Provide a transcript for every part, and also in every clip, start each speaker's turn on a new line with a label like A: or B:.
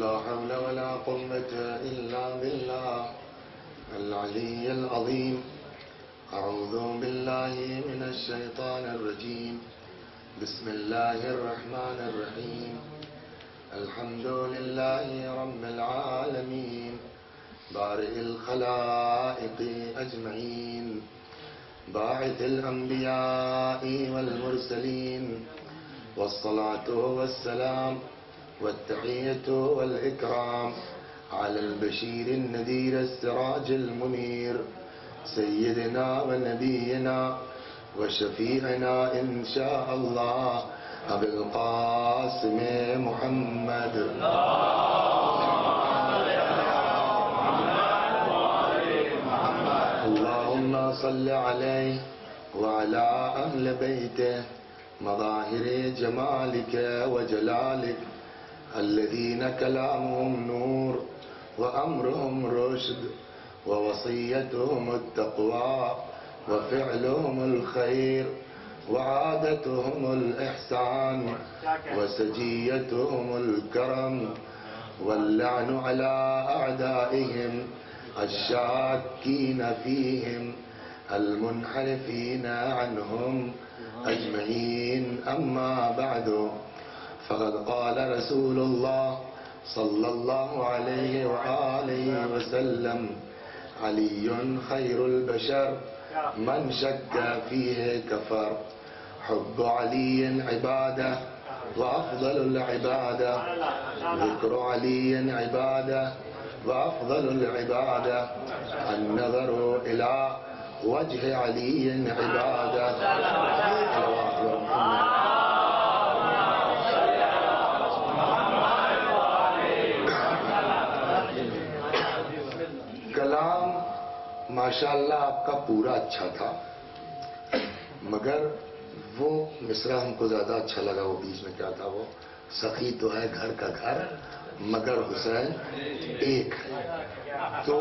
A: لا حول ولا قوة إلا بالله العلي العظيم. أعوذ بالله من الشيطان الرجيم. بسم الله الرحمن الرحيم. الحمد لله رب العالمين بارئ الخلائق أجمعين باعث الأنبياء والمرسلين، والصلاة والسلام والتحية والإكرام على البشير النذير السراج المنير سيدنا ونبينا وشفيعنا إن شاء الله أبي القاسم محمد. اللهم صل عليه وعلى أهل بيته مظاهر جمالك وجلالك الذين كلامهم نور وأمرهم رشد ووصيتهم التقوى وفعلهم الخير وعادتهم الإحسان وسجيتهم الكرم، واللعن على أعدائهم الشاكين فيهم المنحرفين عنهم أجمعين. أما بعد، فقد قال رسول الله صلى الله عليه وآله وسلم: علي خير البشر من شك فيه كفر. حب علي عبادة وأفضل العبادة، ذكر علي عبادة وأفضل العبادة، النظر إلى وجه علي عبادة. کلام ماشاءاللہ آپ کا پورا اچھا تھا، مگر وہ مصرع ہم کو زیادہ اچھا لگا. وہ بیچ میں کیا تھا؟ وہ سخی تو ہے گھر کا گھر مگر حسین ایک ہے. تو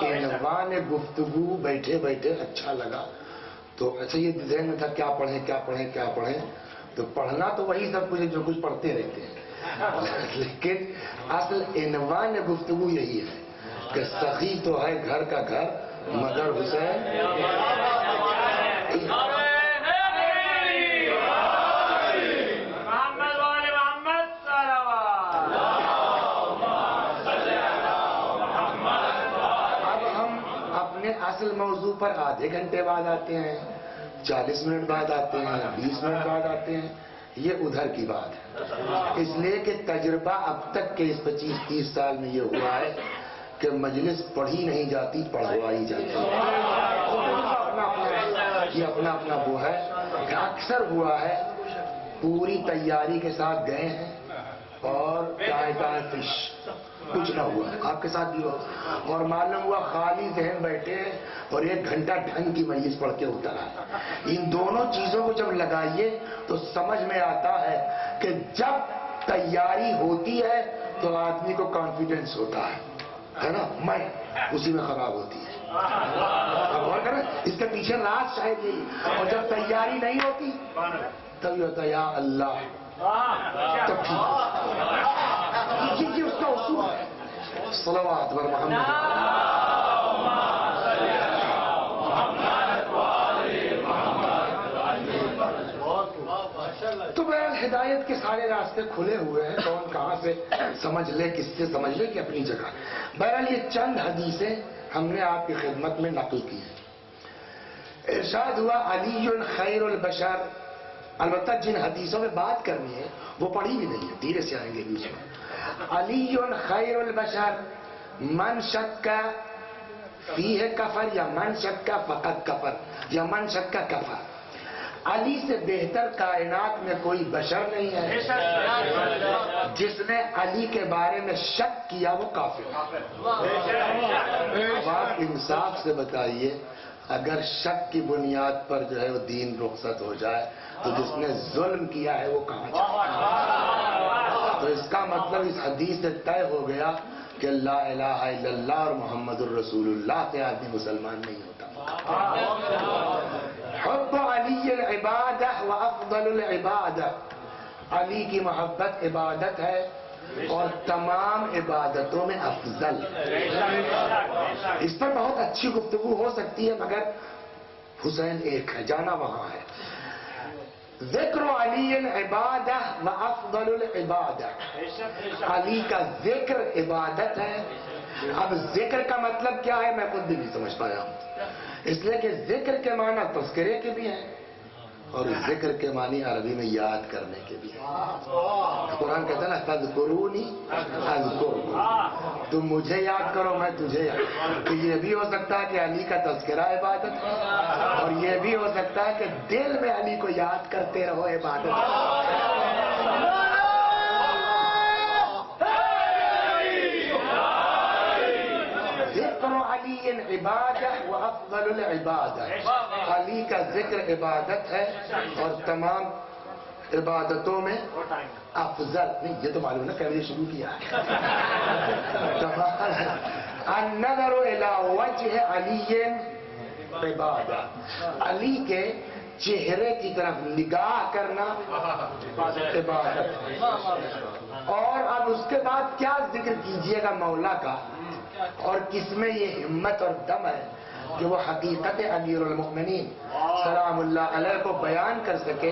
A: عنوان گفتگو بیٹھے بیٹھے اچھا لگا، تو اچھا یہ ذہن میں تھا کیا پڑھیں کیا پڑھیں کیا پڑھیں. تو پڑھنا تو وہی سب کچھ جو کچھ پڑھتے رہتے ہیں، لیکن اصل عنوان گفتگو یہی ہے کہ سخی تو ہے گھر کا گھر مگر حسین. اب ہم اپنے اصل موضوع پر آدھے گھنٹے بعد آتے ہیں، 40 منٹ بعد آتے ہیں، 20 منٹ بعد آتے ہیں. یہ ادھر کی بات ہے، اس لیے کہ تجربہ اب تک کے اس 25-30 سال میں یہ ہوا ہے کہ مجلس پڑھی نہیں جاتی، پڑھوائی جاتی. یہ اپنا اپنا وہ ہے کہ اکثر ہوا ہے پوری تیاری کے ساتھ گئے ہیں اور چائے فش کچھ نہ ہوا. آپ کے ساتھ بھی ہو اور معلوم ہوا خالی ذہن بیٹھے اور 1 گھنٹہ ڈھنگ کی مجلس پڑھ کے اتر آئے. ان دونوں چیزوں کو جب لگائیے تو سمجھ میں آتا ہے کہ جب تیاری ہوتی ہے تو آدمی کو کانفیڈنس ہوتا ہے نا، میں اسی میں خراب ہوتی ہے. غور کریں اس کے پیچھے راز شاید یہی. اور جب تیاری نہیں ہوتی تب یہ ہوتا ہے یا اللہ تب ٹھیک ہے. یہ اس کا اصول ہے. صلوات بر محمد. تو بہرحال ہدایت کے سارے راستے کھلے ہوئے ہیں، کون کہاں سے سمجھ لے کس سے سمجھ لے کہ اپنی جگہ. بہرحال یہ چند حدیثیں ہم نے آپ کی خدمت میں نقل کی ہیں. ارشاد ہوا علی خیر البشر. البتہ جن حدیثوں میں بات کرنی ہے وہ پڑھی بھی نہیں ہے، دھیرے سے آئیں گے بیچ میں. علی خیر البشر من شک فیہ کفر یا من شک فقط کفر یا من شک کفر. علی سے بہتر کائنات میں کوئی بشر نہیں ہے. جس نے علی کے بارے میں شک کیا وہ کافر ہے. اب آپ انصاف سے بتائیے اگر شک کی بنیاد پر جو ہے وہ دین رخصت ہو جائے تو جس نے ظلم کیا ہے وہ کہاں جائے؟ تو اس کا مطلب اس حدیث سے طے ہو گیا کہ لا الہ الا اللہ اور محمد الرسول اللہ سے آدمی مسلمان نہیں ہوتا. حب علی العبادہ و افضل العبادہ، علی کی محبت عبادت ہے اور تمام عبادتوں میں افضل. اس پر بہت اچھی گفتگو ہو سکتی ہے مگر حسین ایک ہے، جانا وہاں ہے. ذکر علی العبادہ و افضل العبادہ، علی کا ذکر عبادت ہے. اب ذکر کا مطلب کیا ہے میں خود بھی نہیں سمجھ پایا ہوں، اس لیے کہ ذکر کے معنی تذکرے کے بھی ہیں اور ذکر کے معنی عربی میں یاد کرنے کے بھی ہیں. قرآن کہتا ہے نا فاذکرونی اذکرکم، تم مجھے یاد کرو میں تجھے یاد. تو یہ بھی ہو سکتا ہے کہ علی کا تذکرہ عبادت ہے اور یہ بھی ہو سکتا ہے کہ دل میں علی کو یاد کرتے رہو عبادت ہے. ذکر علی عبادہ و افضل العبادہ، علی کا ذکر عبادت ہے اور تمام عبادتوں میں افضل. نہیں یہ تو معلوم ہے کبھی شروع کیا ہے. النظر الی وجہ علی عبادہ، علی کے چہرے کی طرف نگاہ کرنا عبادت. اور اب اس کے بعد کیا ذکر کیجئے گا مولا کا، اور کس میں یہ ہمت اور دم ہے کہ وہ حقیقت امیر المؤمنین سلام اللہ علیہ کو بیان کر سکے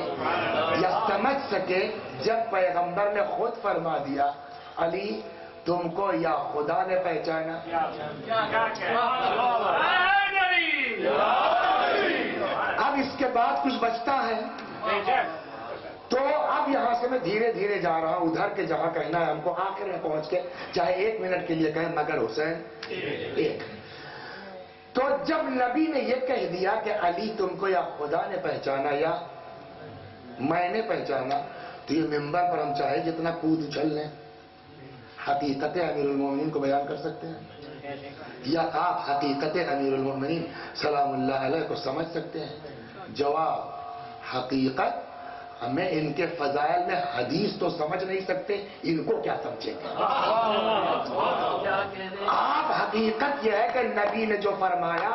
A: یا سمجھ سکے جب پیغمبر نے خود فرما دیا علی تم کو یا خدا نے پہچانا. اب اس کے بعد کچھ بچتا ہے تو اب یہاں سے میں دھیرے دھیرے جا رہا ہوں ادھر کے جہاں کہنا ہے ہم کو آخر میں پہنچ کے چاہے 1 منٹ کے لیے کہیں مگر حسین ایک. تو جب نبی نے یہ کہہ دیا کہ علی تم کو یا خدا نے پہچانا یا میں نے پہچانا تو یہ ممبر پر ہم چاہے جتنا کود اچھل لیں حقیقت امیر المومنین کو بیان کر سکتے ہیں یا آپ حقیقت امیر المومنین سلام اللہ علیہ کو سمجھ سکتے ہیں؟ جواب حقیقت ہمیں ان کے فضائل میں حدیث تو سمجھ نہیں سکتے ان کو کیا سمجھیں گے. آپ حقیقت یہ ہے کہ نبی نے جو فرمایا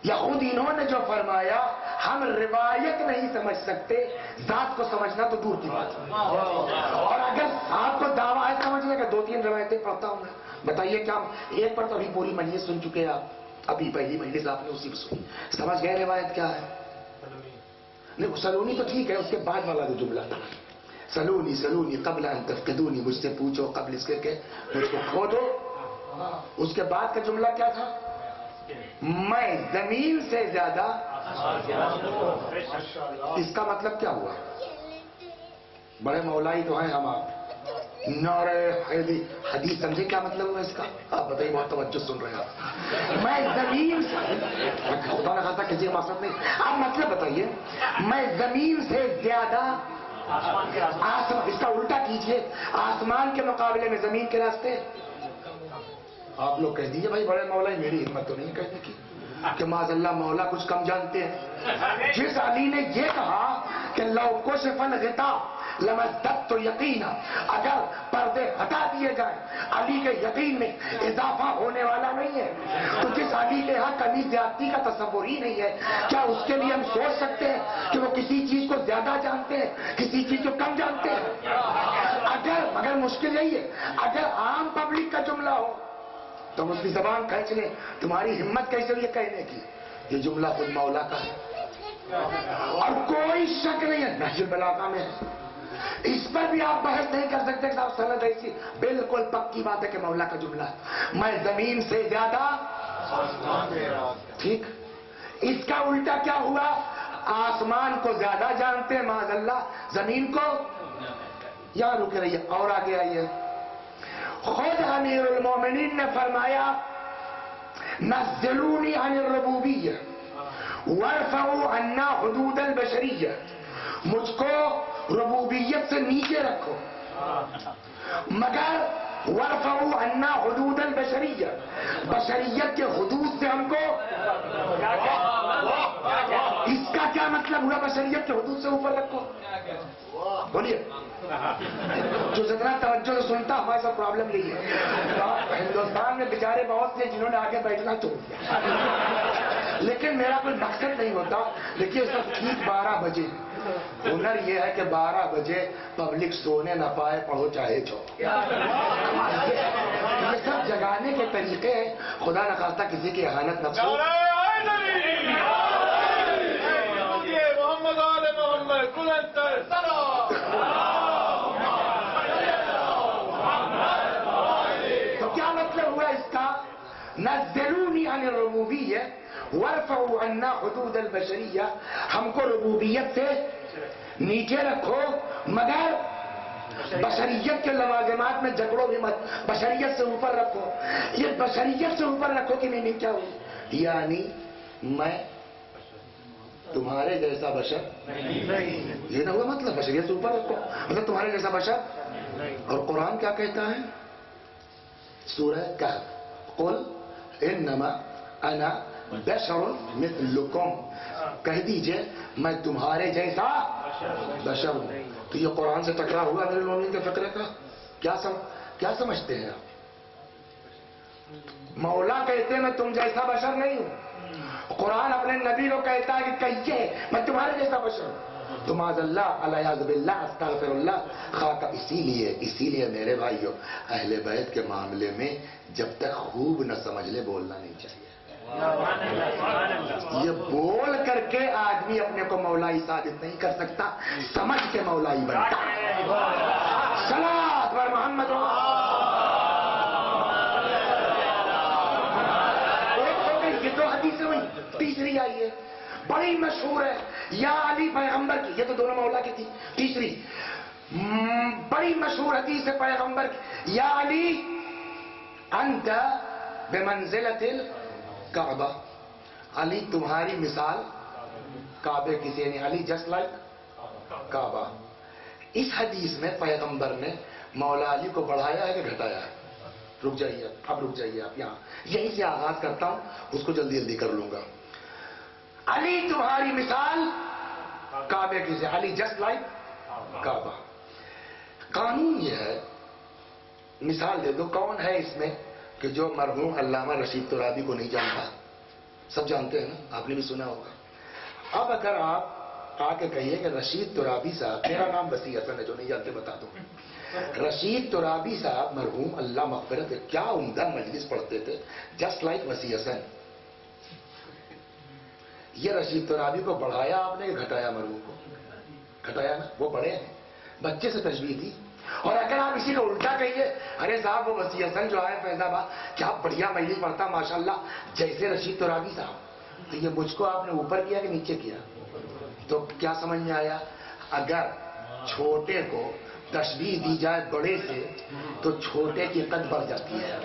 A: یا خود انہوں نے جو فرمایا ہم روایت نہیں سمجھ سکتے، ذات کو سمجھنا تو دور کی بات ہے. اور اگر آپ کو دعویٰ ہے سمجھنے کا 2-3 روایتیں پڑھتا ہوں میں، بتائیے کیا ایک پر تو ابھی پوری مجلس سن چکے آپ، ابھی پہلی مجلس آپ نے اسی پر سنی، سمجھ گئے روایت کیا ہے؟ نہیں سلونی تو ٹھیک ہے، اس کے بعد والا جو جملہ تھا سلونی سلونی قبل ان تفقدونی، مجھ سے پوچھو قبل اس کے کہ مجھ کو کھو دو. اس کے بعد کا جملہ کیا تھا؟ میں زمین سے زیادہ. اس کا مطلب کیا ہوا؟ بڑے مولائی تو ہیں ہم آپ، نعرہ حدیث سمجھے کیا مطلب ہوا اس کا؟ آپ بتائیے بہت توجہ سن رہے ہیں آپ. میں زمین سے، خدا نے کہا تھا کسی مقصد نہیں، آپ مطلب بتائیے میں زمین سے زیادہ آسمان، اس کا الٹا کیجئے آسمان کے مقابلے میں زمین کے راستے. آپ لوگ کہہ دیجئے بھائی بڑے مولا میری ہمت تو نہیں کہنے کی کہ معاذ اللہ مولا کچھ کم جانتے ہیں. جس علی نے یہ کہا کہ لو کشف الغطاء لمزددت یقینا، اگر پردے ہٹا دیے جائیں علی کے یقین میں اضافہ ہونے والا نہیں ہے، تو جس علی کے ہاں کمی زیادتی کا تصور ہی نہیں ہے کیا اس کے لیے ہم سوچ سکتے ہیں کہ وہ کسی چیز کو زیادہ جانتے ہیں کسی چیز کو کم جانتے ہیں؟ اگر مشکل یہی ہے اگر عام پبلک کا جملہ ہو تو ہم اس کی زبان کھینچ لیں، تمہاری ہمت کیسے ہوئی کہنے کی؟ یہ جملہ خود مولا کا ہے اور کوئی شک نہیں ہے نہج البلاغہ میں ہے، اس پر بھی آپ بحث نہیں کر سکتے صاحب سند ایسی بالکل پکی بات ہے کہ مولا کا جملہ ہے میں زمین سے زیادہ. ٹھیک، اس کا الٹا کیا ہوا؟ آسمان کو زیادہ جانتے ہیں معاذ اللہ، زمین کو. یہاں رکے رہیے اور آگے آئیے. خود امیر المومنین نے فرمایا نزلونی عن الربوبیہ وَارْفَعُوا عَنَّا حُدُودَ الْبَشَرِيَّہ، مجھ کو ربوبیت سے نیچے رکھو، مگر وَارْفَعُوا عَنَّا حُدُودَ الْبَشَرِيَّہ، بشریت کے حدود سے ہم کو، اس کا کیا مطلب ہوا؟ بشریت کے حدود سے اوپر رکھو، بولیے جو جتنا توجہ سے سنتا ہمارے ساتھ پرابلم نہیں ہے. ہندوستان میں بیچارے بہت سے جنہوں نے آگے بیٹھنا چھوڑ دیا، لیکن میرا کوئی مقصد نہیں ہوتا. دیکھیے سب ٹھیک 12 بجے، ہنر یہ ہے کہ 12 بجے پبلک سونے نہ پائے، پڑھو چاہے جو. یہ سب جگانے کے طریقے ہیں، خدا نہ خواستہ کسی کی اہانت نہ ہو. تو کیا مطلب ہوا اس کا؟ نزلونی عن الربوبیہ وارفعوا عنا حدود البشریہ، ہم کو ربوبیت سے نیچے رکھو، مگر بشریت کے لوازمات میں جھگڑو بھی مت، بشریت سے اوپر رکھو. یہ بشریت سے اوپر رکھو کی میننگ کیا ہوئی؟ یعنی میں تمہارے جیسا بشر یہ نہ ہوا، مطلب بشریت سے اوپر رکھو مطلب تمہارے جیسا بشر. اور قرآن کیا کہتا ہے؟ سورہ کہف، قل انما انا بشر مثلکم، کہہ دیجئے میں تمہارے جیسا بشر ہوں. تو یہ قرآن سے ٹکرا ہوا میرے مومنین کے فقرے کا؟ کیا سمجھتے ہیں آپ؟ مولا کہتے ہیں میں تم جیسا بشر نہیں ہوں، قرآن اپنے نبی کو کہتا ہے کہ کہیے میں تمہارے جیسا بشر ہوں. تو معاذ اللہ، علیہ باللہ، استغفر اللہ. خاکہ اسی لیے میرے بھائیو، اہل بیت کے معاملے میں جب تک خوب نہ سمجھ لے بولنا نہیں چاہیے. یہ بول کر کے آدمی اپنے کو مولائی ثابت نہیں کر سکتا، سمجھ کے مولائی بنتا. صلاۃ بر محمد. یہ دو حدیثیں ہوئی، تیسری آئی ہے بڑی مشہور ہے، یا علی پیغمبر کی، یہ تو دونوں مولا کی تھی. تیسری بڑی مشہور حدیث ہے پیغمبر کی، یا علی انت بمنزلۃ الکعبہ، علی تمہاری مثال کعبے کی سے، یعنی علی جسٹ لائک کعبہ. اس حدیث میں پیغمبر نے مولا علی کو بڑھایا ہے کہ گھٹایا ہے؟ رک جائیے اب رک جائیے آپ یہاں، یہیں سے آغاز کرتا ہوں، اس کو جلدی جلدی کر لوں گا. علی تمہاری مثال کعبے کی سے، علی جسٹ لائک کعبہ. قانون یہ ہے، مثال دے دو کون ہے اس میں کہ جو مرحوم علامہ رشید ترابی کو نہیں جانتا؟ سب جانتے ہیں نا، آپ نے بھی سنا ہوگا. اب اگر آپ آ کے کہیے کہ رشید ترابی صاحب، میرا نام وسیع حسن ہے، جو نہیں جانتے بتا دوں، رشید ترابی صاحب مرحوم اللہ مغفرت کیا عمدہ مجلس پڑھتے تھے، جسٹ لائک وسیع حسن. یہ رشید ترابی کو بڑھایا آپ نے کہ گھٹایا؟ مرحوم کو گھٹایا نا، وہ بڑے ہیں، بچے سے تشبیہ دی. اور اگر آپ اسی کو الٹا کہیے، ارے صاحب وہ وسیع حسن جو آئے فیض آباد کیا بڑھیا مجلس پڑھتا ماشاءاللہ جیسے رشید ترابی صاحب، تو یہ مجھ کو آپ نے اوپر کیا کہ نیچے کیا؟ تو کیا سمجھ میں آیا؟ اگر چھوٹے کو تشبیہ دی جائے بڑے سے تو چھوٹے کی قد بڑھ جاتی ہے،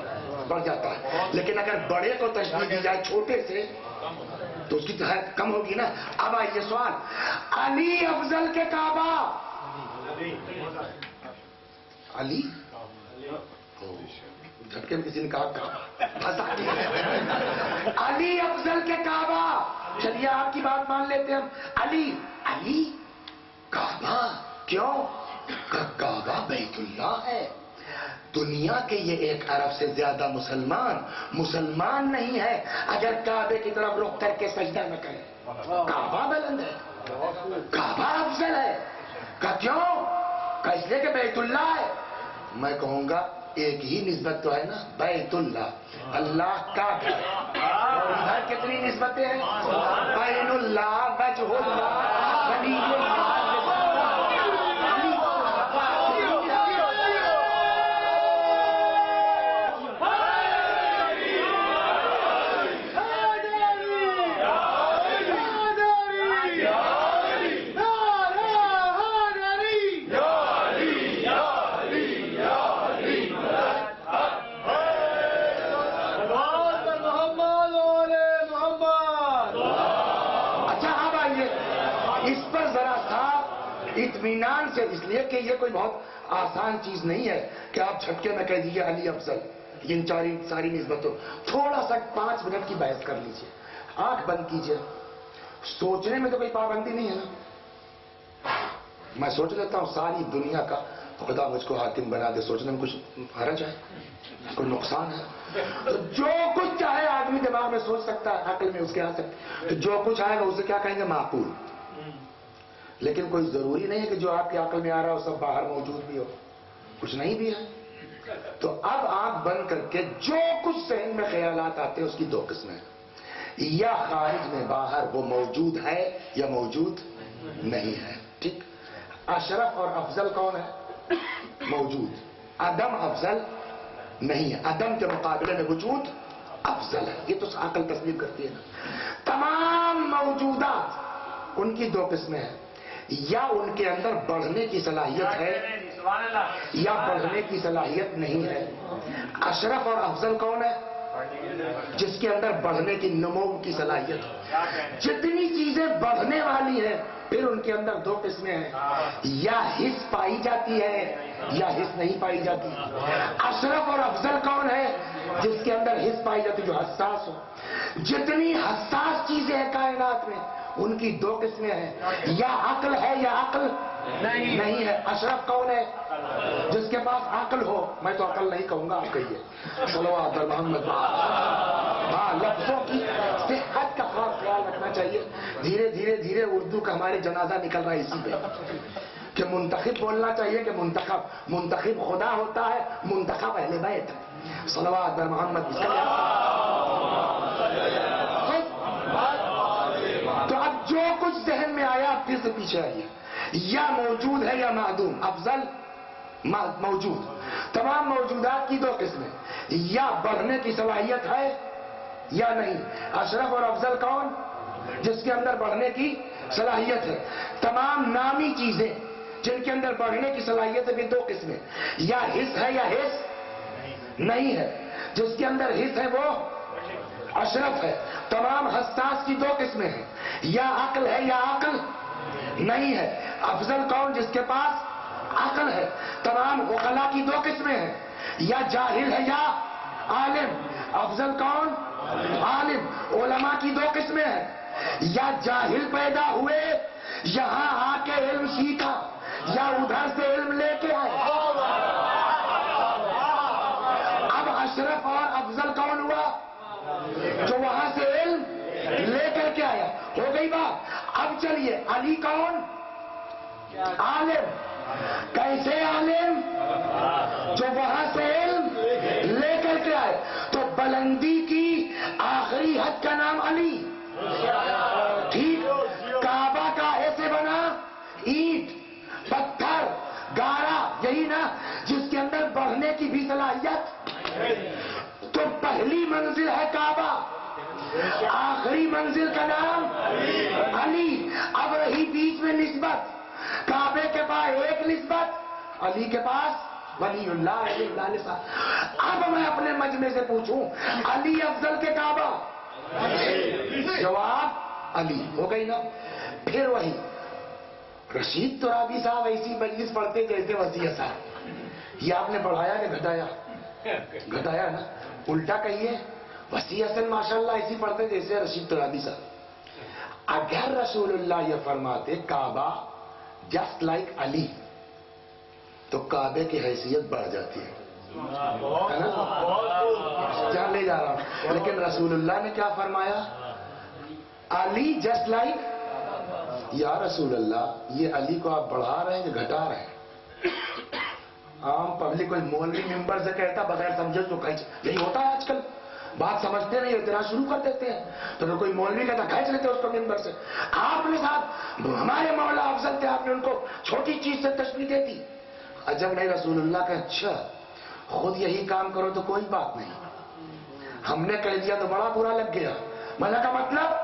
A: بڑھ جاتا ہے، لیکن اگر بڑے کو تشبیہ دی جائے چھوٹے سے تو اس کی حد کم ہوگی نا. اب آئیے سوال، علی افضل کے کعبہ، علی جھٹکے میں کسی نے کہا علی افضل کے کعبہ. چلیے آپ کی بات مان لیتے ہیں ہم، علی کعبہ کیوں؟ کعبہ بیت اللہ ہے. دنیا کے یہ 1 ارب سے زیادہ مسلمان نہیں ہے اگر کعبے کی طرف رخ کر کے سجدہ نہ کرے. کعبہ بلند ہے، کعبہ افضل ہے. کیوں؟ اس لیے کہ بیت اللہ ہے. میں کہوں گا ایک ہی نسبت تو ہے نا، بیت اللہ، اللہ کا گھر. اور ادھر کتنی نسبتیں ہیں؟ بین اللہ، وجہ اللہ، ولی اللہ. اطمینان سے، اس لیے کہ یہ کوئی بہت آسان چیز نہیں ہے کہ آپ جھٹکے میں کہہ دیجیے علی افضل، ان ساری نسبتوں. تھوڑا سا 5 منٹ کی بحث کر لیجیے، آنکھ بند کیجیے. سوچنے میں تو کوئی پابندی نہیں ہے نا. میں سوچ لیتا ہوں ساری دنیا کا خدا مجھ کو حاکم بنا دے، سوچنے میں کچھ حرج ہے؟ کوئی نقصان ہے؟ تو جو کچھ چاہے آدمی دماغ میں سوچ سکتا ہے، عقل میں اس کے آ سکتا ہے. جو کچھ آئے گا اسے کیا کہیں گے؟ معقول. لیکن کوئی ضروری نہیں ہے کہ جو آپ کی عقل میں آ رہا ہو سب باہر موجود بھی ہو، کچھ نہیں بھی ہے. تو اب آنکھ بند کر کے جو کچھ ذہن میں خیالات آتے ہیں اس کی 2 قسمیں ہیں. یا خارج میں باہر وہ موجود ہے یا موجود نہیں ہے. ٹھیک. اشرف اور افضل کون ہے؟ موجود. عدم افضل نہیں ہے. عدم کے مقابلے میں وجود افضل ہے. یہ تو عقل تسلیم کرتی ہے نا. تمام موجودات ان کی 2 قسمیں ہیں. یا ان کے اندر بڑھنے کی صلاحیت ہے یا بڑھنے کی صلاحیت نہیں ہے. اشرف اور افضل کون ہے؟ جس کے اندر بڑھنے کی، نمو کی صلاحیت ہے. جتنی چیزیں بڑھنے والی ہیں پھر ان کے اندر 2 قسمیں ہیں. یا حس پائی جاتی ہے یا حس نہیں پائی جاتی. اشرف اور افضل کون ہے؟ جس کے اندر حس پائی جاتی، جو حساس ہو. جتنی حساس چیزیں ہیں کائنات میں ان کی 2 قسمیں ہیں. یا عقل ہے یا عقل نہیں ہے. اشرف کون ہے؟ جس کے پاس عقل ہو. میں تو عقل نہیں کہوں گا، آپ کہیے. صلوات محمد. ہاں، لفظوں کی صحت کا خاص خیال رکھنا چاہیے. دھیرے دھیرے دھیرے اردو کا ہمارے جنازہ نکل رہا ہے اسی پہ کہ منتخب بولنا چاہیے کہ منتخب خدا ہوتا ہے، منتخب اہل بیت ہے. صلوات محمد. تو اب جو کچھ ذہن میں آیا پھر سے پیچھے آئیے. یا موجود ہے یا معدوم. افضل موجود. تمام موجودات کی 2 قسمیں. یا بڑھنے کی صلاحیت ہے یا نہیں. اشرف اور افضل کون؟ جس کے اندر بڑھنے کی صلاحیت ہے. تمام نامی چیزیں جن کے اندر بڑھنے کی صلاحیت ہے بھی 2 قسمیں. یا حس ہے یا حس نہیں ہے. جس کے اندر حس ہے وہ اشرف ہے. تمام حساس کی 2 قسمیں ہیں. یا عقل ہے یا عقل نہیں ہے. افضل کون؟ جس کے پاس عقل ہے. تمام عقلاء کی 2 قسمیں ہیں. یا جاہل ہے یا عالم. افضل کون؟ عالم. علماء کی 2 قسمیں ہیں. یا جاہل پیدا ہوئے یہاں آ کے علم سیکھا یا ادھر سے علم لے کے آئے. اب اشرف اور افضل کون ہوا؟ جو وہاں سے علم لے کر کے آیا. ہو گئی بات. اب چلیے علی کون؟ عالم. کیسے عالم؟ جو وہاں سے علم لے کر کے آئے. تو بلندی کی آخری حد کا نام علی. ٹھیک. کعبہ کا ایسے بنا؟ اینٹ، پتھر، گارا، یہی نا جس کے اندر بڑھنے کی بھی صلاحیت. تو پہلی منزل ہے کعبہ، آخری منزل کا نام علی. اب رہی بیچ میں نسبت. کعبے کے پاس ایک نسبت، علی کے پاس ولی اللہ علیہ اللہ. اب میں اپنے مجمع سے پوچھوں علی افضل کے کعبہ؟ جواب علی. ہو گئی نا. پھر وہی رشید ترابی صاحب ایسی مجلس پڑھتے جیسے وسیع صاحب. یہ آپ نے بڑھایا کہ گھٹایا؟ گھٹایا نا. الٹا کہیے وسیع حسن ماشاءاللہ ایسی پڑھتے جیسے رشید ترابی صاحب. اگر رسول اللہ یہ فرماتے کعبہ جسٹ لائک علی تو کعبے کی حیثیت بڑھ جاتی ہے نا؟ کیا لے جا رہا ہوں. لیکن رسول اللہ نے کیا فرمایا؟ علی جسٹ لائک. یا رسول اللہ یہ علی کو آپ بڑھا رہے ہیں کہ گھٹا رہے ہیں؟ عام پبلک کوئی مولوی ممبر سے کہتا بغیر سمجھے تو کھینچ. یہی ہوتا ہے آج کل. بات سمجھتے نہیں اعتراض شروع کر دیتے ہیں. تو کوئی مولوی کہتا کھینچ لیتے اس کو ممبر سے. آپ نے صاحب ہمارے مولا افضل تھے، آپ نے ان کو چھوٹی چیز سے تشبیہ دے دی. عجب نہیں. رسول اللہ کا اچھا خود یہی کام کرو تو کوئی بات نہیں، ہم نے کہہ دیا تو بڑا برا لگ گیا. مزہ کا مطلب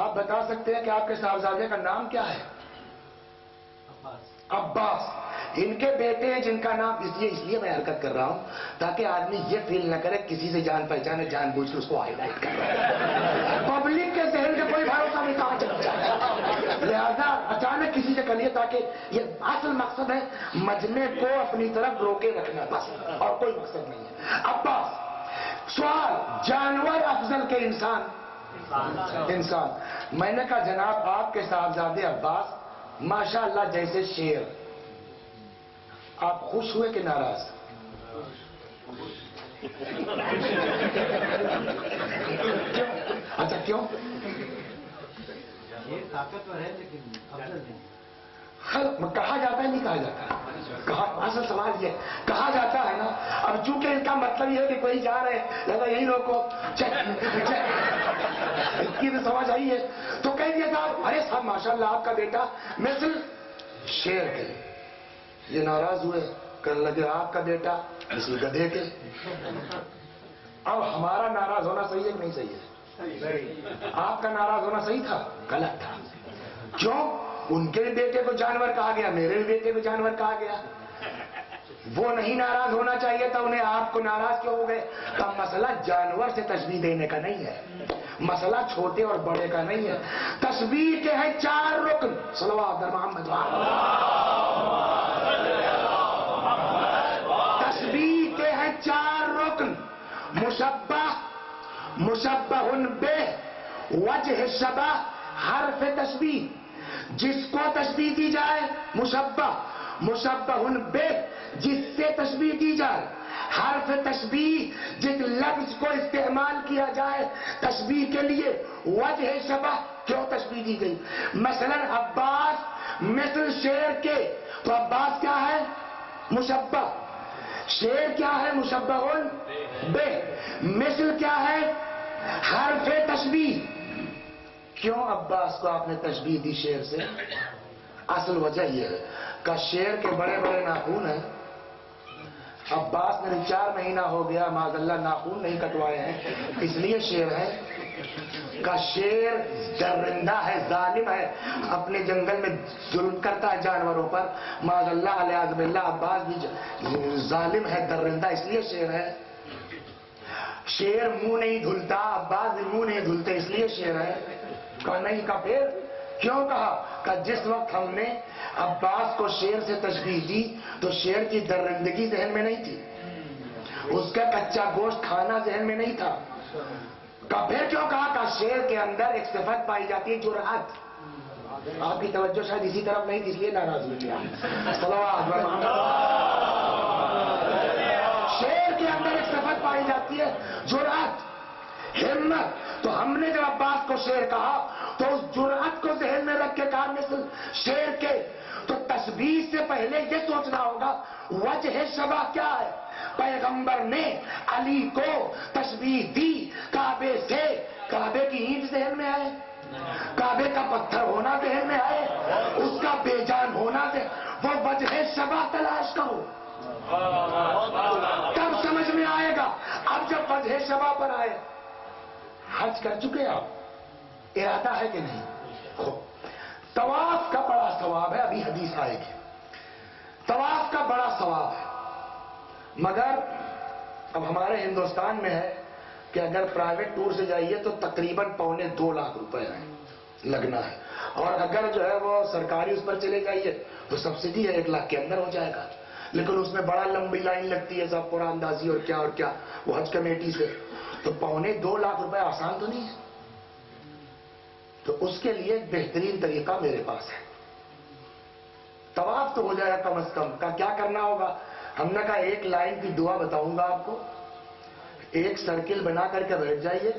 A: آپ بتا سکتے ہیں کہ آپ کے صاحبزادے کا نام کیا ہے؟ عباس. ان کے بیٹے ہیں جن کا نام اس لیے میں حرکت کر رہا ہوں تاکہ آدمی یہ فیل نہ کرے کسی سے جان پہچانے جان بوجھ کے اس کو ہائی لائٹ کر رہا ہے. پبلک کے ذہن کا کوئی بھروسہ نہیں. کہاں چل جائے لہذا اچانک کسی سے کریے تاکہ یہ اصل مقصد ہے مجمع کو اپنی طرف روکے رکھنا بس، اور کوئی مقصد نہیں ہے۔ عباس، سوال، جانور افضل کے انسان؟ میں نے کہا جناب آپ کے صاحبزادے عباس ماشاءاللہ جیسے شیر، آپ خوش ہوئے کہ ناراض؟ اچھا کیوں؟
B: یہ طاقتور ہے لیکن افضل نہیں۔
A: کہا جاتا ہے نہیں کہا جاتا؟ کہا، اصل سوال یہ کہا جاتا ہے نا۔ اب چونکہ ان کا مطلب یہ ہے کہ کوئی جا رہے ہیں لگا یہی روکو، اس کی تو سمجھ آئی ہے تو کہہ دیا صاحب، ارے صاحب ماشاءاللہ آپ کا بیٹا مثل شیر کے۔ یہ ناراض ہوئے، کہنے لگے آپ کا بیٹا مثل گدھے کے۔ اب ہمارا ناراض ہونا صحیح ہے کہ نہیں صحیح ہے؟ آپ کا ناراض ہونا صحیح تھا؟ غلط تھا۔ کیوں؟ ان کے بھی بیٹے کو جانور کہا گیا، میرے بھی بیٹے کو جانور کہا گیا۔ وہ نہیں ناراض ہونا چاہیے تھا انہیں، آپ کو ناراض کیوں ہو گئے؟ تو مسئلہ جانور سے تشبیہ دینے کا نہیں ہے، مسئلہ چھوٹے اور بڑے کا نہیں ہے۔ تشبیہ کے ہیں 4 رکن، صلوات علی محمد۔ تشبیہ کے ہیں 4 رکن، مشبہ، مشبہ بہ، وجہ شبہ، حرف تشبیہ، جس کو تشبیہ دی جائے مشبہ، مشبہ بہ جس سے تشبیہ دی جائے، حرف تشبیہ جس لفظ کو استعمال کیا جائے تشبیہ کے لیے، وجہ شبہ کیوں تشبیہ دی گئی؟ مثلا عباس مثل شیر کے، تو عباس کیا ہے؟ مشبہ۔ شیر کیا ہے؟ مشبہ بہ۔ مثل کیا ہے؟ حرف تشبیہ۔ کیوں عباس کو آپ نے تشبیہ دی شیر سے؟ اصل وجہ یہ ہے کہ شیر کے بڑے بڑے ناخون ہیں، عباس نے 4 مہینہ ہو گیا معاذ اللہ ناخون نہیں کٹوائے ہیں، اس لیے شیر ہے کہ شیر درندہ ہے، ظالم ہے، اپنے جنگل میں ظلم کرتا ہے جانوروں پر، معاذ اللہ علیہ باللہ عباس بھی ظالم ہے، درندہ، اس لیے شیر ہے۔ شیر منہ نہیں دھلتا، عباس بھی منہ نہیں دھلتے، اس لیے شیر ہے۔ کہا نہیں، کا پھر کیوں کہا؟ کہ جس وقت ہم نے عباس کو شیر سے تشبیہ دی تو شیر کی درندگی ذہن میں نہیں تھی، اس کا کچا گوشت کھانا ذہن میں نہیں تھا۔ کہ پھر کیوں کہا؟ کہ شیر کے اندر ایک صفت پائی جاتی ہے جرأت۔ آپ کی توجہ شاید اسی طرف نہیں تھی، اس لیے ناراض ہوئی۔ شیر کے اندر ایک صفت پائی جاتی ہے جرأت، ہمت۔ تو ہم نے جب عباس کو شیر کہا تو اس جرأت کو ذہن میں رکھ کے کہا مثل شیر کے۔ تو تشبیہ سے پہلے یہ سوچنا ہوگا وجہ شبہ کیا ہے۔ پیغمبر نے علی کو تشبیہ دی کعبے سے، کعبے کی اینٹ ذہن میں آئے، کعبے کا پتھر ہونا ذہن میں آئے، اس کا بے جان ہونا ذہن، وہ وجہ شبہ تلاش کرو تب سمجھ میں آئے گا۔ اب جب وجہ شبہ پر آئے، حج کر چکے آپ، ارادہ ہے کہ نہیں؟ طواف کا بڑا ثواب ہے، ابھی حدیث آئے گی، طواف کا بڑا ثواب ہے، مگر اب ہمارے ہندوستان میں ہے کہ اگر پرائیویٹ ٹور سے جائیے تو تقریباً 2.25 لاکھ روپے لگنا ہے، اور اگر جو ہے وہ سرکاری اس پر چلے جائیے تو سبسڈی ہے 1 لاکھ کے اندر ہو جائے گا، لیکن اس میں بڑا لمبی لائن لگتی ہے، سب قرآن اندازی اور کیا وہ حج کمیٹی سے، تو 2.25 لاکھ روپے آسان تو نہیں ہے۔ تو اس کے لیے ایک بہترین طریقہ میرے پاس ہے، طواف تو ہو جائے گا کم از کم۔ کا کیا کرنا ہوگا؟ ہم نے کہا 1 لائن کی دعا بتاؤں گا آپ کو، ایک سرکل بنا کر کے بیٹھ جائیے،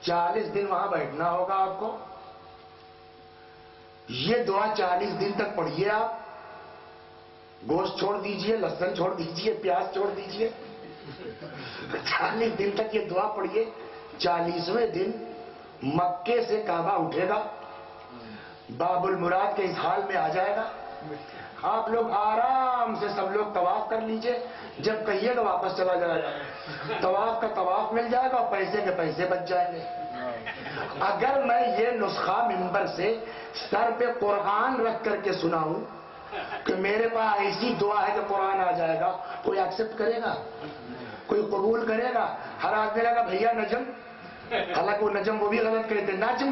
A: 40 دن وہاں بیٹھنا ہوگا آپ کو، یہ دعا 40 دن تک پڑھیے آپ، گوشت چھوڑ دیجئے، لہسن چھوڑ دیجئے، پیاز چھوڑ دیجئے، 40 دن تک یہ دعا پڑھیے۔ 40ویں دن مکے سے کعبہ اٹھے گا، باب المراد کے اس حال میں آ جائے گا، آپ لوگ آرام سے سب لوگ طواف کر لیجئے، جب کہیے گا واپس چلا جائے گا، طواف کا طواف مل جائے گا اور پیسے کے پیسے بچ جائیں گے۔ اگر میں یہ نسخہ منبر سے سر پہ قرآن رکھ کر کے سناؤں کہ میرے پاس ایسی دعا ہے کہ قرآن آ جائے گا، کوئی ایکسپٹ کرے گا؟ کوئی قبول کرے گا؟ ہر آدمی لگا بھیا نجم، حالانکہ وہ نجم وہ بھی غلط کہتے، نجم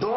A: 2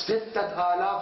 A: 6000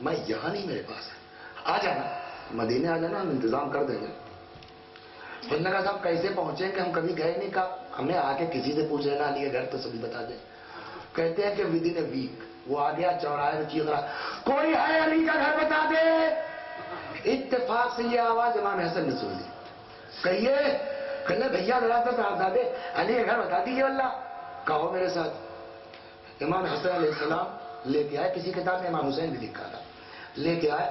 A: میں یہاں نہیں، میرے پاس ہے، آ جانا مدینے، آ جانا، ہم انتظام کر دیں گے۔ انہوں نے کہا صاحب کیسے پہنچیں گے، ہم کبھی گئے نہیں، کہا ہمیں آ کے کسی سے پوچھ لینا، علی کے گھر تو سبھی بتا دیں۔ کہتے ہیں کہ ود ان اے ویک وہ آ گیا چوراہے میں، چیخ رہا کوئی ہے علی کا گھر بتا دے۔ اتفاق سے یہ آواز امام حسن نے سن لی، کہیے کہنے بھیا ذرا سا بتا دے علی کا گھر بتا دیجیے اللہ، کہو میرے ساتھ۔ امام حسن علیہ السلام لے کے آئے، کسی کتاب میں امام حسین بھی لکھا تھا، لے کے آئے،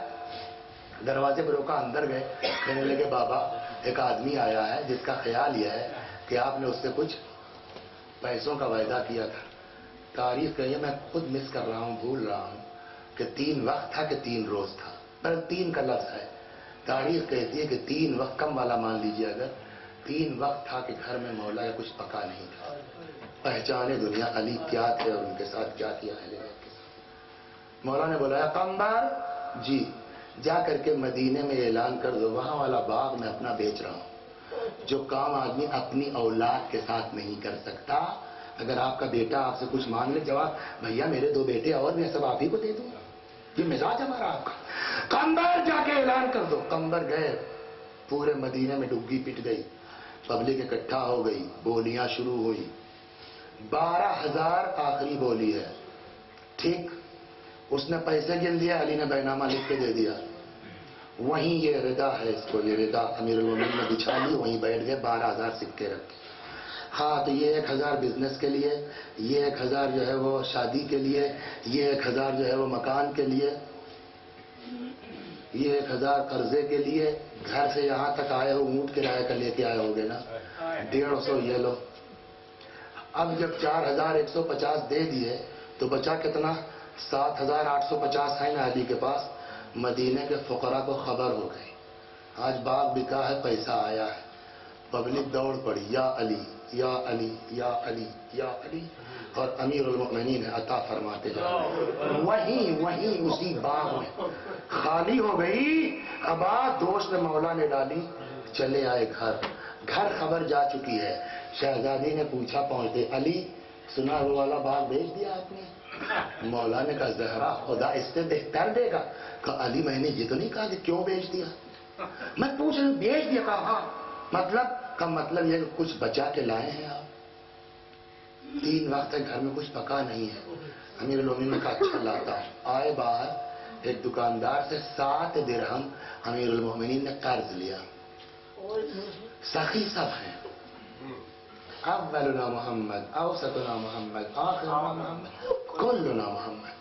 A: دروازے پر روکا، اندر گئے، کہنے لگے بابا ایک آدمی آیا ہے جس کا خیال یہ ہے کہ آپ نے اس سے کچھ پیسوں کا وعدہ کیا تھا۔ تاریخ کہیے میں خود مس کر رہا ہوں، بھول رہا ہوں کہ 3 وقت تھا کہ 3 روز تھا، پر 3 کا لفظ ہے۔ تاریخ کہتی ہے کہ 3 وقت کم والا مان لیجیے، اگر 3 وقت تھا کہ گھر میں مولا یا کچھ پکا نہیں تھا۔ پہچانے دنیا علی کیا تھے اور ان کے ساتھ کیا کیا ہے۔ مولا نے بولا قمبر جی جا کر کے مدینے میں اعلان کر دو وہاں والا باغ میں اپنا بیچ رہا ہوں، جو کام آدمی اپنی اولاد کے ساتھ نہیں کر سکتا، اگر آپ کا بیٹا آپ سے کچھ مانگ لے، جواب بھیا میرے 2 بیٹے اور میں سب آپ ہی کو دے دوں، یہ مزاج ہمارا آپ کا۔ قمبر جا کے اعلان کر دو۔ قمبر گئے، پورے مدینے میں ڈبکی پٹ گئی، پبلک اکٹھا ہو گئی، بولیاں شروع ہوئی۔ 12,000 آخری بولی ہے، ٹھیک، اس نے پیسے گن دیا، علی نے بیعنامہ لکھ کے دے دیا، وہیں یہ ردا ہے، اس کو یہ ردا امیر المومنین نے بچھا لی، وہیں بیٹھ گئے، 12,000 سکے رکھے۔ ہاں تو یہ 1,000 بزنس کے لیے، یہ 1,000 جو ہے وہ شادی کے لیے، یہ 1,000 جو ہے وہ مکان کے لیے، یہ 1,000 قرضے کے لیے، گھر سے یہاں تک آئے ہو اونٹ کرایہ کا لے کے آئے ہوگے نا، 150 یہ لو۔ اب جب 4,150 دے دیے تو بچا کتنا؟ 7,850 ہے نا علی کے پاس۔ مدینے کے فقراء کو خبر ہو گئی آج باغ بکا ہے، پیسہ آیا ہے، پبلک دوڑ پڑی، یا علی یا علی یا علی یا علی، اور امیر المؤمنین عطا فرماتے جا، وہیں اسی باغ میں خالی ہو گئی۔ اب دوست مولا نے ڈالی، چلے آئے گھر خبر جا چکی ہے۔ شہزادی نے پوچھا پہنچتے، علی سنا وہ والا باغ بیچ دیا آپ نے؟ مولا نے کہا زہرا خدا اس سے بہتر دے گا۔ کہا علی میں نے یہ تو نہیں کہا کہ کیوں بیچ دیا، میں پوچھ رہا ہوں بیچ دیا۔ کہا ہاں، مطلب یہ کہ کچھ بچا کے لائے ہیں آپ؟ 3 وقت تک گھر میں کچھ پکا نہیں ہے۔ امیر المومنین نے کہا اچھا لاتا ہوں۔ آئے باہر، ایک دکاندار سے 7 درہم امیر المومنین نے قرض لیا۔ سخی سب ہیں، اولنا محمد، اوسطنا محمد، آخرنا محمد، کلنا محمد۔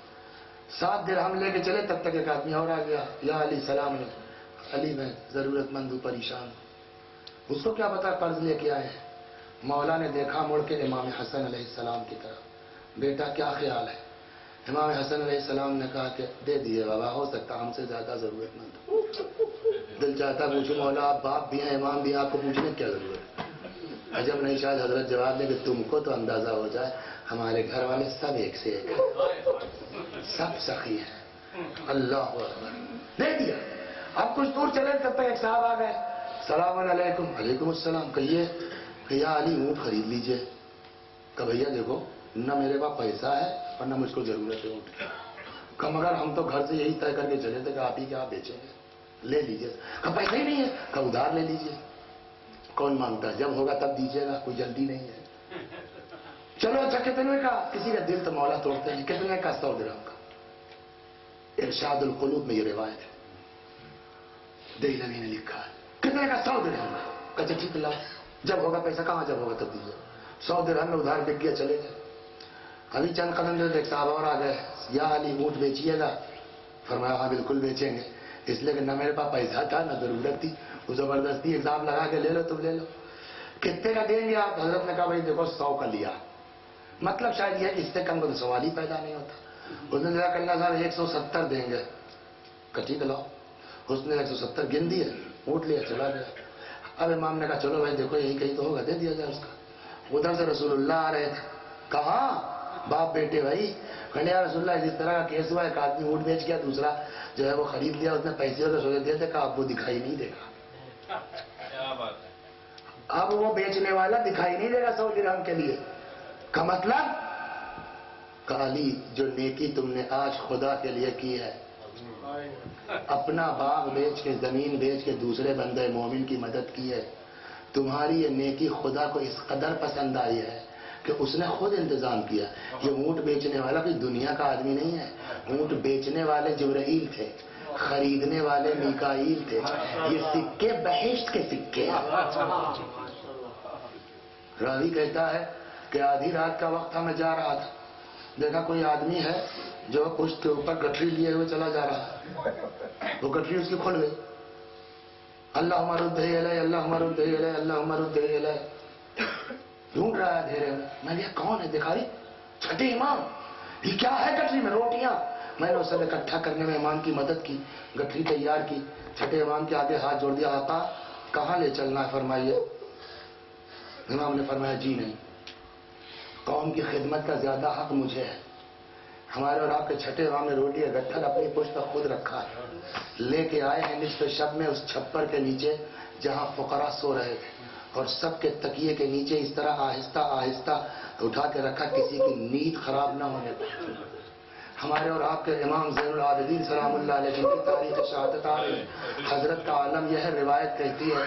A: 7 درہم لے کے چلے، تب تک ایک آدمی اور آ گیا، یا علی سلام علیکم۔ علی میں ضرورت مند ہوں، پریشان ہوں۔ اس کو کیا پتا قرض لے کے آئے ہیں۔ مولا نے دیکھا مڑ کے امام حسن علیہ السلام کی طرف، بیٹا کیا خیال ہے؟ امام حسن علیہ السلام نے کہا کہ دے دیے بابا، ہو سکتا ہم سے زیادہ ضرورت مند ہو۔ دل چاہتا پوچھو مولا آپ باپ بھی ہیں امام بھی ہیں، آپ کو پوچھنے کی کیا ضرورت ہے؟ عجب نہیں شاید حضرت جواب دے کہ تم کو تو اندازہ ہو جائے ہمارے گھر والے سب ایک سے ایک ہیں، سب سخی ہیں۔ اللہ اکبر، دے دیا۔ اب کچھ دور چلے تب تک ایک صاحب آ گئے، السلام علیکم۔ علیکم السلام۔ کہیے کہ یا علی اونٹ خرید لیجئے۔ کہ بھیا دیکھو نہ میرے پاس پیسہ ہے اور نہ مجھ کو ضرورت ہے اونٹ کی، کہ مگر ہم تو گھر سے یہی طے کر کے چلے تھے کہ آپ ہی کیا بیچیں گے، لے لیجئے۔ کہ پیسہ ہی نہیں ہے، کہ ادھار لے لیجئے۔ کون مانگتا ہے، جب ہوگا تب دیجیے گا، کوئی جلدی نہیں ہے۔ چلو اچھا کتنے کا؟ کسی کا دل تو مولا توڑتے ہیں، کتنے کا؟ 100 درہم کا۔ ارشاد القلوب میں یہ روایت ہے، دہلوی نے لکھا ہے، کتنے کا؟ 100 درہم کا۔ اچھا ٹھیک لاؤ، جب ہوگا پیسہ، کہاں جب ہوگا تب دیجیے۔ 100 درہم میں ادھار بک گیا، چلے گئے۔ ابھی چند قدم جو ایک صاحب اور آ گئے، یا علی اونٹ بیچیے گا؟ فرمایا ہاں بالکل بیچیں گے، اس لیے کہ نہ میرے پاس پیسہ تھا نہ ضرورت تھی، وہ زبردستی ایگزام لگا کے لے لو تم لے لو۔ کتنے کا دیں گے آپ؟ حضرت نے کہا بھائی دیکھو 100 کا لیا، مطلب شاید یہ ہے کہ اس سے کم کا تو سوال ہی پیدا نہیں ہوتا۔ اس نے کہا اللہ صاحب 170 دیں گے۔ کہ ٹھیک لاؤ۔ اس نے 170 گن دیے، اونٹ لیا، چلا گیا۔ اب امام نے کہا چلو بھائی دیکھو یہی کہیں تو ہوگا، دے دیا جائے اس کا۔ ادھر سے رسول اللہ آ رہے تھے، کہاں باپ بیٹے بھائی، کہنے یا رسول اللہ اس طرح کا کیس ہوا، ایک آدمی اونٹ بیچ گیا، دوسرا جو ہے وہ خرید لیا، اس نے پیسے تو سوچے دیے تھے کہ اب وہ دکھائی نہیں دے گا، اب وہ بیچنے والا دکھائی نہیں دے گا 100 درہم کے لیے۔ کا مطلب کہ علی جو نیکی تم نے آج خدا کے لیے کی ہے اپنا باغ بیچ کے زمین بیچ کے دوسرے بندے مومن کی مدد کی ہے. تمہاری یہ نیکی خدا کو اس قدر پسند آئی ہے کہ اس نے خود انتظام کیا. یہ اونٹ بیچنے والا کوئی دنیا کا آدمی نہیں ہے. اونٹ بیچنے والے جبرائیل تھے, خریدنے والے میکائیل تھے. یہ سکے بہشت کے سکے. راوی کہتا ہے کہ آدھی رات کا وقت تھا, میں جا رہا تھا, دیکھا کوئی آدمی ہے جو پشت کے اوپر گٹری لیے ہوئے چلا جا رہا ہے. وہ گٹری اس کی کھل گئی. اللہم رد الیہ, اللہم رد الیہ, اللہم رد الیہ. ڈھونڈ رہا ہے اندھیرے میں. میں نے کون ہے؟ دکھا رہی چھٹے امام. یہ کیا ہے گٹری میں؟ روٹیاں. میں نے اسے اکٹھا کرنے میں امام کی مدد کی, گٹری تیار کی. چھٹے امام کے آگے ہاتھ جوڑ دیا, آقا کہاں لے چلنا ہے فرمائیے. امام نے فرمایا جی نہیں, قوم کی خدمت کا زیادہ حق مجھے ہے. ہمارے اور آپ کے چھٹے امام نے روٹی گٹھر اپنی پشت پر خود رکھا ہے. لے کے آئے ہیں نصف شب میں اس چھپر کے نیچے جہاں فقراء سو رہے تھے, اور سب کے تکیے کے نیچے اس طرح آہستہ آہستہ اٹھا کے رکھا کسی کی نیند خراب نہ ہونے پائے. ہمارے اور آپ کے امام زین العابدین سلام اللہ علیہ جن کی تاریخ شہادت آ رہی ہے, حضرت کا عالم یہ ہے, روایت کہتی ہے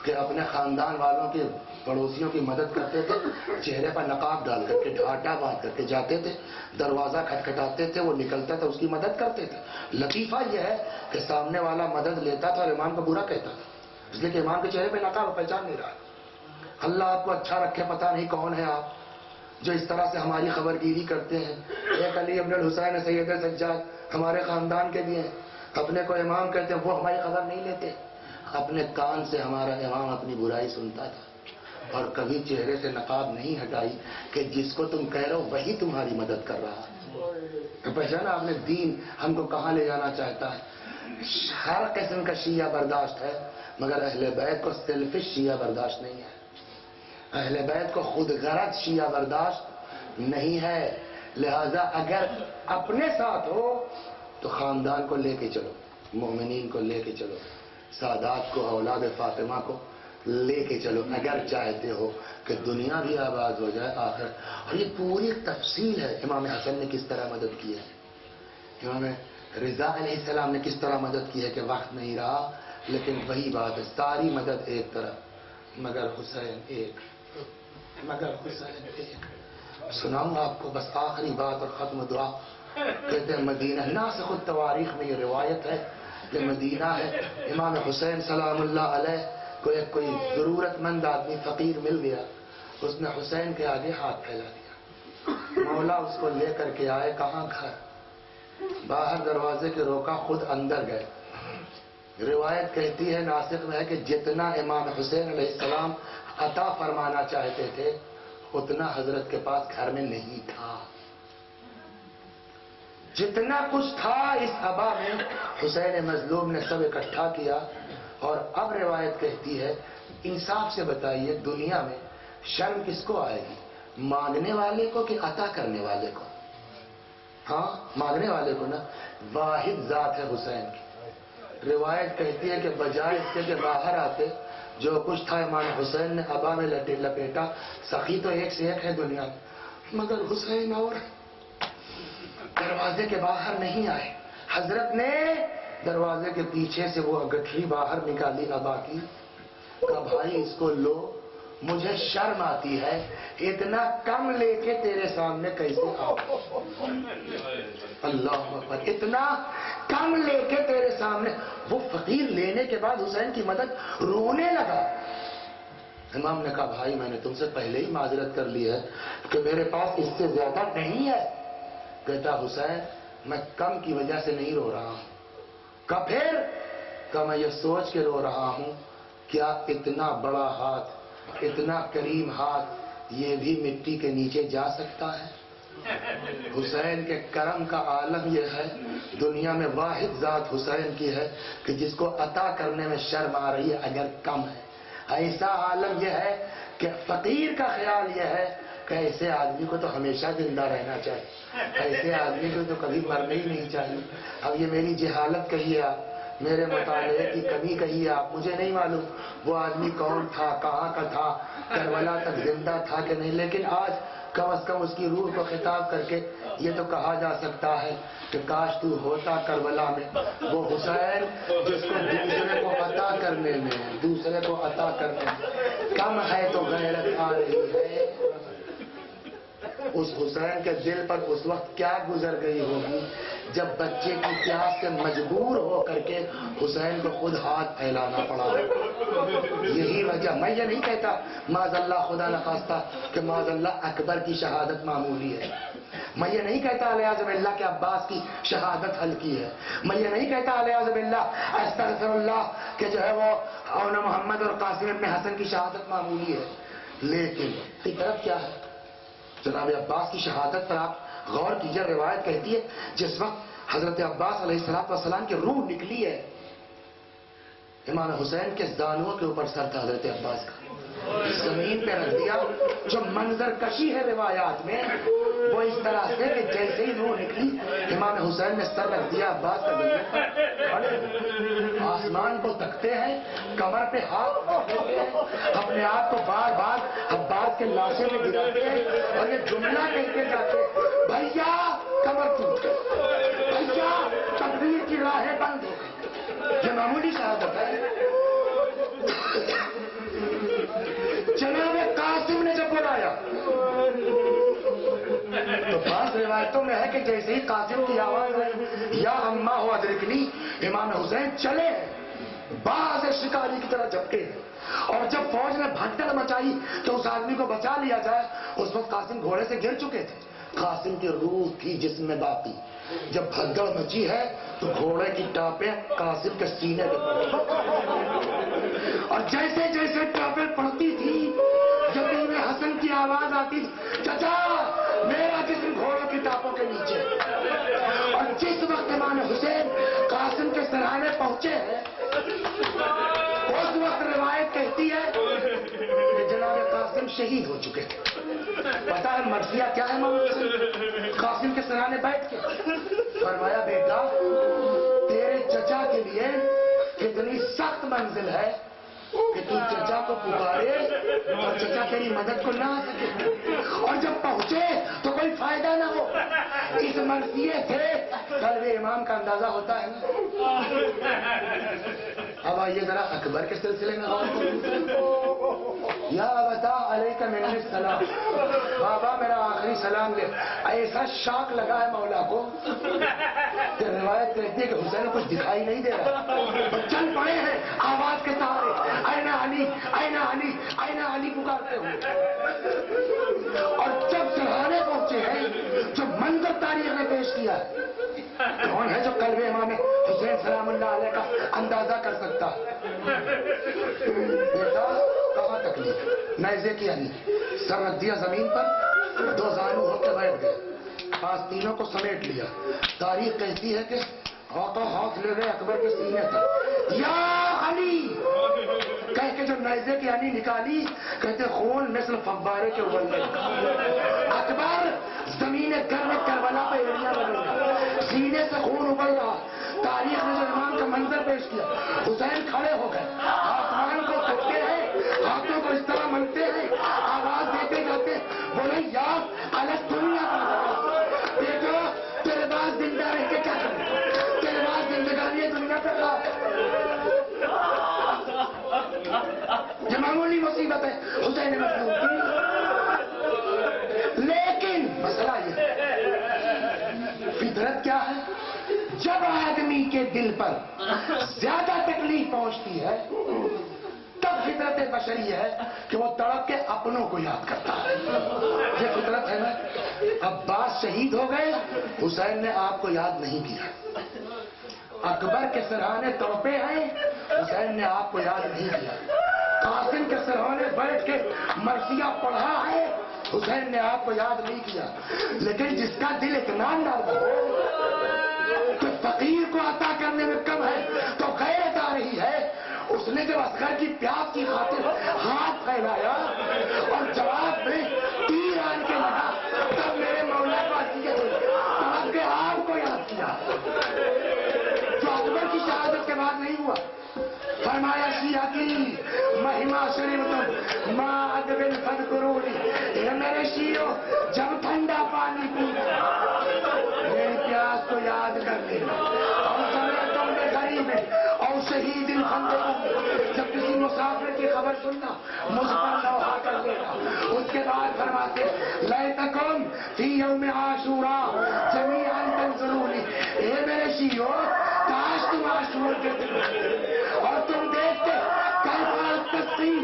A: کہ اپنے خاندان والوں کی پڑوسیوں کی مدد کرتے تھے. چہرے پر نقاب ڈال کر کے, ڈھاٹا باندھ کر کے جاتے تھے, دروازہ کھٹکھٹاتے تھے, وہ نکلتا تھا, اس کی مدد کرتے تھے. لطیفہ یہ ہے کہ سامنے والا مدد لیتا تھا اور امام کو برا کہتا تھا, اس لیے کہ امام کے چہرے پہ نقاب پہچان نہیں رہا. اللہ آپ کو اچھا رکھے, پتہ نہیں کون ہے آپ جو اس طرح سے ہماری خبر گیری کرتے ہیں. ایک علی ابن الحسین سید سجاد ہمارے خاندان کے بھی ہیں, اپنے کو امام کہتے ہیں, وہ ہماری خبر نہیں لیتے. اپنے کان سے ہمارا امام اپنی برائی سنتا تھا اور کبھی چہرے سے نقاب نہیں ہٹائی کہ جس کو تم کہہ رہے ہو وہی تمہاری مدد کر رہا ہے. پہچانا آپ نے دین ہم کو کہاں لے جانا چاہتا ہے. ہر قسم کا شیعہ برداشت ہے, مگر اہل بیت کو سیلفش شیعہ برداشت نہیں ہے. اہل بیت کو خود غرض شیعہ برداشت نہیں ہے. لہذا اگر اپنے ساتھ ہو تو خاندان کو لے کے چلو, مومنین کو لے کے چلو, سادات کو, اولاد فاطمہ کو لے کے چلو, اگر چاہتے ہو کہ دنیا بھی آباد ہو جائے آخر. اور یہ پوری تفصیل ہے. امام حسن نے کس طرح مدد کی ہے, امام رضا علیہ السلام نے کس طرح مدد کی ہے کہ وقت نہیں رہا, لیکن وہی بات ہے, ساری مدد ایک طرف مگر حسین ایک, مگر حسین ایک. سناؤں آپ کو بس آخری بات اور ختم دعا. کہتے ہیں مدینہ, ناسخ التواریخ میں یہ روایت ہے کہ مدینہ ہے, امام حسین سلام اللہ علیہ کو ایک کوئی ضرورت مند آدمی فقیر مل گیا, اس نے حسین کے آگے ہاتھ پھیلا دیا. مولا اس کو لے کر کے آئے, کہاں گھر, باہر دروازے کے روکا, خود اندر گئے. روایت کہتی ہے ناسخ میں ہے کہ جتنا امام حسین علیہ السلام عطا فرمانا چاہتے تھے اتنا حضرت کے پاس گھر میں نہیں تھا. جتنا کچھ تھا اس ابا میں حسین مظلوم نے سب اکٹھا کیا. اور اب روایت کہتی ہے, انصاف سے بتائیے دنیا میں شرم کس کو آئے گی, مانگنے والے کو کہ عطا کرنے والے کو؟ ہاں مانگنے والے کو نا. واحد ذات ہے حسین کی. روایت کہتی ہے کہ بجائے اس کے کہ باہر آتے, جو کچھ تھا امام حسین نے ابا میں لپیٹا. سخی تو ایک سے ایک ہے دنیا میں, مگر حسین اور دروازے کے باہر نہیں آئے. حضرت نے دروازے کے پیچھے سے وہ گٹھری باہر نکالی ابا کی, کہا بھائی اس کو لو, مجھے شرم آتی ہے اتنا کم لے کے تیرے سامنے کیسے آؤ. اللہ اکبر, اتنا کم لے کے تیرے سامنے. وہ فقیر لینے کے بعد حسین کی مدد رونے لگا. امام نے کہا بھائی میں نے تم سے پہلے ہی معذرت کر لی ہے کہ میرے پاس اس سے زیادہ نہیں ہے. کہتا حسین میں کم کی وجہ سے نہیں رو رہا ہوں. کہا پھر؟ کہا میں یہ سوچ کے رو رہا ہوں کیا اتنا بڑا ہاتھ, اتنا کریم ہاتھ یہ بھی مٹی کے نیچے جا سکتا ہے. حسین کے کرم کا عالم یہ ہے, دنیا میں واحد ذات حسین کی ہے کہ جس کو عطا کرنے میں شرم آ رہی ہے اگر کم ہے. ایسا عالم یہ ہے کہ فقیر کا خیال یہ ہے کہ ایسے آدمی کو تو ہمیشہ زندہ رہنا چاہیے, ایسے آدمی کو تو کبھی مرنا ہی نہیں چاہیے. اب یہ میری جہالت کہیے آپ, میرے مطالعے کی کمی کہی ہے آپ، مجھے نہیں معلوم وہ آدمی کون تھا، کہاں کا تھا، کربلا تک زندہ تھا کہ نہیں، لیکن آج کم از کم اس کی روح کو خطاب کر کے یہ تو کہا جا سکتا ہے کہ کاش تو ہوتا کربلا میں، وہ حسین جس کو دوسرے کو عطا کرنے میں کم ہے تو غیرت آ رہی ہے۔ اس حسین کے دل پر اس وقت کیا گزر گئی ہوگی جب بچے کی پیاس سے مجبور ہو کر کے حسین کو خود ہاتھ پھیلانا پڑا۔ یہی وجہ، میں یہ نہیں کہتا معاذ اللہ خدا نخواستہ کہ معاذ اللہ اکبر کی شہادت معمولی ہے، میں یہ نہیں کہتا علیہ باللہ کہ عباس کی شہادت ہلکی ہے، میں یہ نہیں کہتا علیہ باللہ استغفر اللہ کہ جو ہے وہ اون محمد اور قاسم ابن حسن کی شہادت معمولی ہے، لیکن فطرت کیا ہے؟ جناب عباس کی شہادت پر آپ غور کیجئے، روایت کہتی ہے جس وقت حضرت عباس علیہ السلام کی روح نکلی ہے، امام حسین کے دانوں کے اوپر سر تھا حضرت عباس کا، زمین پہ رکھ دیا۔ جو منظر کشی ہے روایات میں وہ اس طرح سے کہ جیسے ہی روح نکلی امام حسین نے سر رکھ دیا عباس کا، زمین پر کھڑے آسمان کو تکتے ہیں، کمر پہ ہاتھ رکھتے ہیں، اپنے آپ کو بار بار عباس کے لاشے میں گراتے ہیں اور یہ جملہ کہتے جاتے ہیں بھیا کمر ٹوٹ گئی، بھیا تکبیر کی راہیں بند ہو گئی۔ یہ معمولی شہادت ہے۔ جناب قاسم نے جب بلایا تو بعض روایتوں میں ہے کہ جیسے ہی قاسم کی آواز آئی یا اماں ہو ادرکنی، امام حسین چلے باز شکاری کی طرح جھپٹے، اور جب فوج نے بھگدڑ مچائی تو اس آدمی کو بچا لیا جائے، اس وقت قاسم گھوڑے سے گر چکے تھے، قاسم کی روح تھی جسم میں باقی۔ جب بھگدڑ مچی ہے تو گھوڑے کی ٹاپیں قاسم کے سینے پہ پڑی، اور جیسے جیسے ٹاپیں پڑتی تھی یتیم حسن کی آواز آتی تھی چچا میرا جسم گھوڑوں کی ٹاپوں کے نیچے۔ اور جس وقت امام حسین قاسم کے سرانے پہنچے ہیں اس وقت روایت کہتی ہے کہ جناب قاسم شہید ہو چکے تھے۔ پتا ہے مرثیہ کیا ہے امام حسین؟ قاسم کے سرانے بیٹھ کے فرمایا بیٹا تیرے چچا کے لیے کتنی سخت منزل ہے کہ تو چچا کو پکارے اور چچا تیری مدد کو نہ آ سکے، اور جب پہنچے تو کوئی فائدہ نہ ہو۔ اس مرثیے سے قلب امام کا اندازہ ہوتا ہے۔ اب آئیے ذرا اکبر کے سلسلے میں غور کریں۔ یا ابتا علیک من السلام، بابا میرا آخری سلام لے۔ ایسا شاک لگا ہے مولا کو کہ روایت کہتی ہے کہ حسین کچھ دکھائی نہیں دے رہا، وہ چل پڑے ہیں آواز کے سہارے، این علی این علی این علی پکارتے ہوئے۔ اور جب سرحانے پہنچے ہیں جو منظر تاریخ نے پیش کیا ہے، کون ہے جو قلب امام حسین سلام اللہ علیہ کا اندازہ کر سکتا؟ بیٹا کہاں تکلیف؟ نیزے کی علی، سر رکھ دیا زمین پر، دو زانو ہو کے بیٹھ گئے، پاس تینوں کو سمیٹ لیا۔ تاریخ کہتی ہے کہ ہاتھوں ہاتھ لے گئے اکبر کے سینے تک، یا علی کہہ کے جو نیزے کی علی نکالی، کہتے خون مثل فوارے کے ابلنے لگا۔ اکبر زمین گرم کربلا پہ ایڑیاں بنے، سینے سے خون ابل رہا۔ تاریخ نے جو امام کا منظر پیش کیا، حسین کھڑے ہو گئے، آسمان کو تکتے ہیں، ہاتھوں کو اس طرح ملتے ہیں، آواز دیتے جاتے بولے یا الگ دنیا کا بیٹا تیرے بعد زندہ رہ کے کیا کریں، تیرے بعد زندگانی دنیا پہ رہا۔ یہ معمولی مصیبت ہے حسین مظلوم کی، لیکن مسئلہ یہ فطرت کیا ہے؟ جب آدمی کے دل پر زیادہ تکلیف پہنچتی ہے تب فطرت بشری ہے کہ وہ تڑپ کے اپنوں کو یاد کرتا ہے۔ یہ فطرت ہے نا۔ عباس شہید ہو گئے، حسین نے آپ کو یاد نہیں کیا۔ اکبر کے سرحانے تڑپے ہیں، حسین نے آپ کو یاد نہیں کیا۔ قاسم کے سرحانے بیٹھ کے مرثیہ پڑھا ہے، حسین نے آپ کو یاد نہیں کیا۔ لیکن جس کا دل اطمینان ڈالتا ہو کہ فقیر کو عطا کرنے میں کم ہے تو غیرت آ رہی ہے، اس نے جب اصغر کی پیاس کی خاطر ہاتھ پھیلایا اور جواب میں تیر آن کے لگا، تب میرے مولا کو عطیت ہوئی، تب کے آپ کو یاد کیا۔ جو اکبر کی شہادت کے بعد نہیں ہوا. فرمایا سیاتی مہما شریف تم ماں ادبن فدکرونی. اے میرے شیعو جب ٹھنڈا پانی پینا میری پیاس کو یاد کر لینا. اور سمعتم بغریب اور شہید الخندق جب کسی مسافر کی خبر سننا مجھ پر لوحا کر دینا. اس کے بعد فرماتے لیتکم فی یوم عاشوراء جمیعا تنظرونی. اے میرے شیعو کاش تم عاشور کے دن اور تم دیکھتے کیفا تسقی